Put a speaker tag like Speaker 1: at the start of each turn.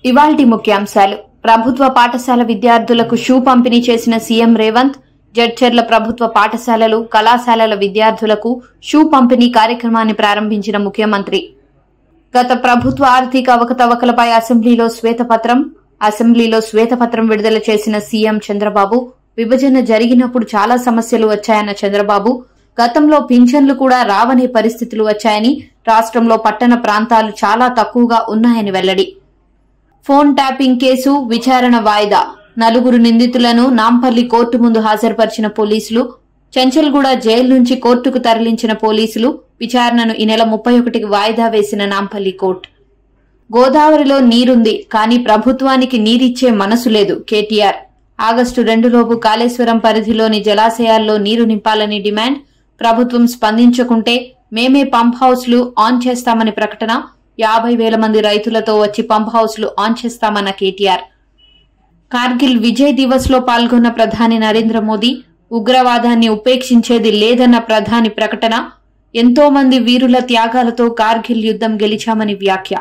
Speaker 1: ఇవాల్టి ముఖ్యాంశాలు. ప్రభుత్వ పాఠశాల విద్యార్థులకు షూ పంపిణీ చేసిన సీఎం రేవంత్. జడ్చర్ల ప్రభుత్వ పాఠశాలలు, కళాశాలల విద్యార్థులకు షూ పంపిణీ కార్యక్రమాన్ని ప్రారంభించిన ముఖ్యమంత్రి. గత ప్రభుత్వ ఆర్థిక అవకతవకలపై అసెంబ్లీలో శ్వేతపత్రం విడుదల చేసిన సీఎం చంద్రబాబు. విభజన జరిగినప్పుడు చాలా సమస్యలు వచ్చాయన్న చంద్రబాబు. గతంలో పింఛన్లు కూడా రావనే పరిస్థితులు వచ్చాయని, రాష్ట్రంలో పట్టణ ప్రాంతాలు చాలా తక్కువగా ఉన్నాయని వెల్లడి. ఫోన్ ట్యాపింగ్ కేసు విచారణ వాయిదా. 4 నిందితులను నాంపల్లి కోర్టు ముందు హాజరుపరిచిన పోలీసులు. చెంచల్గూడ జైలు నుంచి కోర్టుకు తరలించిన పోలీసులు. విచారణను ఈ నెల 31కి వాయిదా వేసిన నాంపల్లి కోర్టు. గోదావరిలో నీరుంది, కానీ ప్రభుత్వానికి నీరిచ్చే మనసు లేదు. కేటీఆర్. ఆగస్టు 2లోపు కాళేశ్వరం పరిధిలోని జలాశయాల్లో నీరు నింపాలని డిమాండ్. ప్రభుత్వం స్పందించకుంటే మేమే పంప్ హౌస్లు ఆన్ చేస్తామని ప్రకటన. 50,000 మంది రైతులతో వచ్చి పంప్ హౌస్లు ఆన్ చేస్తామన్న కేటీఆర్. కార్గిల్ విజయ్ దివస్ లో పాల్గొన్న ప్రధాని నరేంద్ర మోదీ. ఉగ్రవాదాన్ని ఉపేక్షించేది లేదన్న ప్రధాని ప్రకటన. ఎంతో మంది వీరుల త్యాగాలతో కార్గిల్ యుద్ధం గెలిచామని వ్యాఖ్య.